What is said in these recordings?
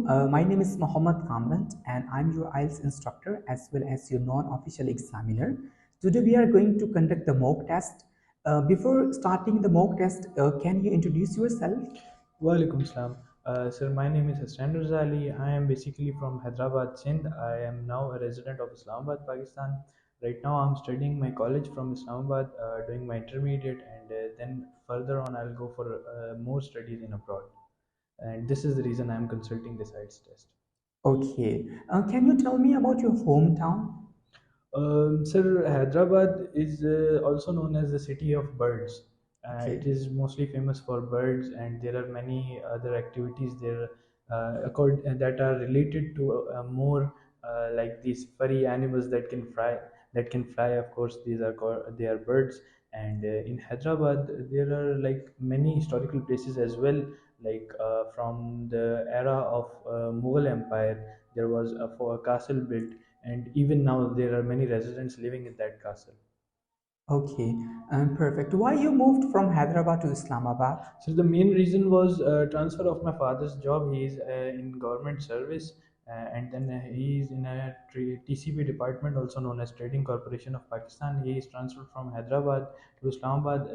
My name is Mohammed Kamran and I'm your IELTS instructor as well as your non-official examiner. Today we are going to conduct the mock test. Before starting the mock test, can you introduce yourself? Walaikum salam. Sir, my name is Hassan Razali. I am basically from Hyderabad, Sindh. I am now a resident of Islamabad, Pakistan. Right now, I'm studying my college from Islamabad, doing my intermediate, and then further on, I'll go for more studies in abroad. And this is the reason I'm consulting this IELTS test. Okay. Can you tell me about your hometown? Sir, Hyderabad is also known as the city of birds. Okay. It is mostly famous for birds, and there are many other activities there that are related to more like these furry animals that can fly. That can fly. Of course, they are birds. And in Hyderabad, there are like many historical places as well. Like from the era of Mughal Empire, there was a castle built, and even now there are many residents living in that castle. Okay. Perfect. Why you moved from Hyderabad to Islamabad? So the main reason was transfer of my father's job. He is in government service, and then he is in a TCP department, also known as Trading Corporation of Pakistan. He is transferred from Hyderabad to Islamabad,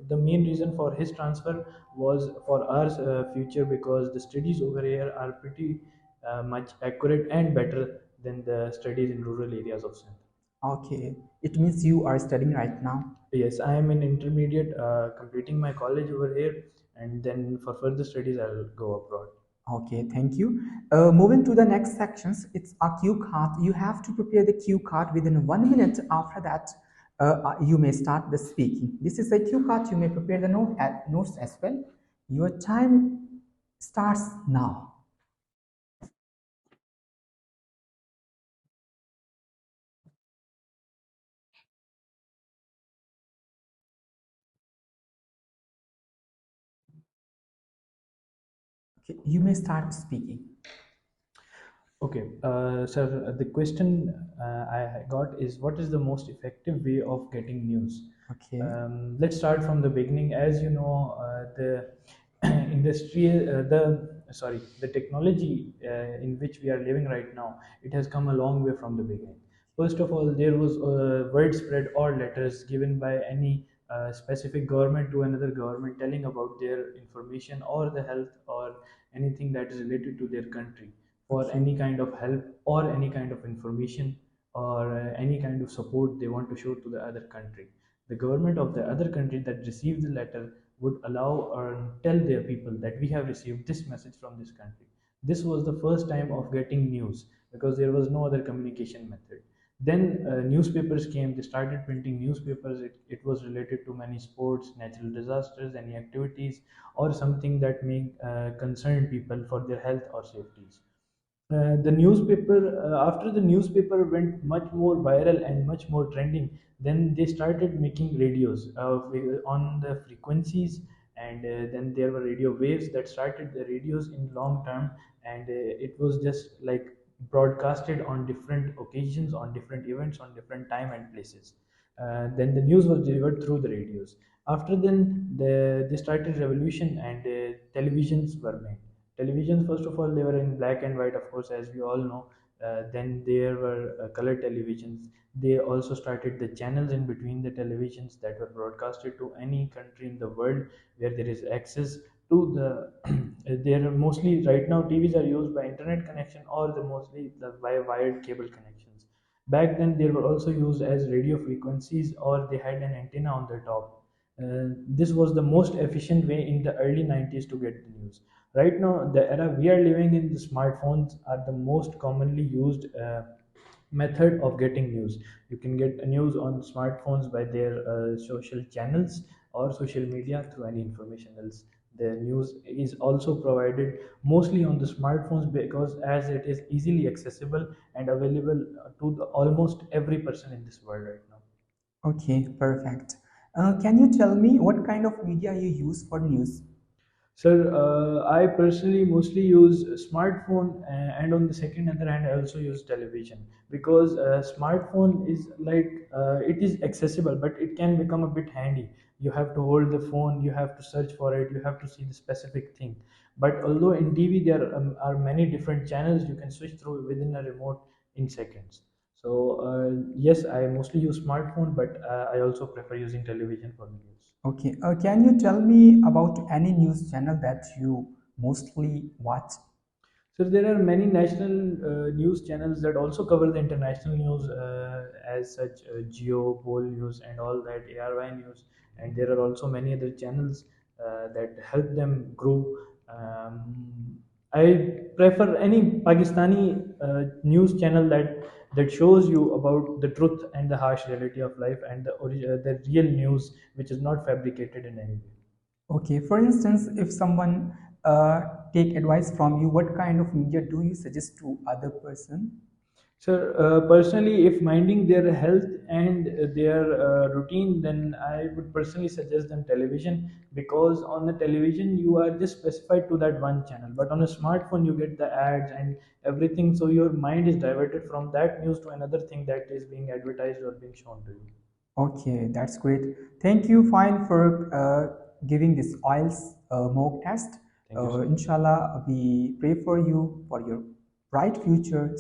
the main reason for his transfer was for our future, because the studies over here are pretty much accurate and better than the studies in rural areas of Sindh. Okay. It means you are studying right now. Yes, I am in intermediate, completing my college over here, and then for further studies, I'll go abroad. Okay, thank you. Moving to the next sections, it's a cue card. You have to prepare the cue card within 1 minute. After that, you may start the speaking. This is a cue card. You may prepare the notes as well. Your time starts now. Okay, you may start speaking. Okay, sir, the question I got is, what is the most effective way of getting news? Okay, Let's start from the beginning. As you know, the industry, the technology in which we are living right now, it has come a long way from the beginning. First of all, there was word spread or letters given by any specific government to another government telling about their information or the health or anything that is related to their country, for okay, any kind of help or any kind of information or any kind of support they want to show to the other country. The government of the other country that received the letter would allow or tell their people that we have received this message from this country. This was the first time of getting news, because there was no other communication method. Then newspapers came, they started printing newspapers. It was related to many sports, natural disasters, any activities, or something that may concern people for their health or safeties. The newspaper, after the newspaper went much more viral and much more trending, then they started making radios on the frequencies, and then there were radio waves that started the radios in long term, and it was just like broadcasted on different occasions, on different events, on different time and places. Then the news was delivered through the radios. After then, they started revolution, and televisions were made. Televisions, first of all, they were in black and white, of course, as we all know. Then there were color televisions. They also started the channels in between the televisions that were broadcasted to any country in the world where there is access to the. There are mostly right now TVs are used by internet connection, or the mostly the by wired cable connections. Back then, they were also used as radio frequencies, or they had an antenna on the top. This was the most efficient way in the early 90s to get the news. Right now, the era we are living in, the smartphones are the most commonly used method of getting news. You can get news on smartphones by their social channels or social media through any information else. The news is also provided mostly on the smartphones, because as it is easily accessible and available to almost every person in this world right now. okay, perfect. Can you tell me what kind of media you use for news? Sir, I personally mostly use smartphone, and on the second other hand, I also use television, because smartphone is like it is accessible, but it can become a bit handy. You have to hold the phone, you have to search for it, you have to see the specific thing. But although in TV there are many different channels you can switch through within a remote in seconds. So yes, I mostly use smartphone, but I also prefer using television for the news. Okay. Can you tell me about any news channel that you mostly watch? So there are many national news channels that also cover the international news, as such Geo, Pol News, and all that, ARY News, and there are also many other channels that help them grow. I prefer any Pakistani news channel that shows you about the truth and the harsh reality of life, and the real news, which is not fabricated in any way. Okay. For instance, if someone take advice from you, what kind of media do you suggest to other person? So, personally, if minding their health and their routine, then I would personally suggest them television, because on the television you are just specified to that one channel, but on a smartphone you get the ads and everything, so your mind is diverted from that news to another thing that is being advertised or being shown to you. Okay, that's great. Thank you, fine, for giving this oils mock test. Thank you so much. Inshallah, we pray for you for your bright future.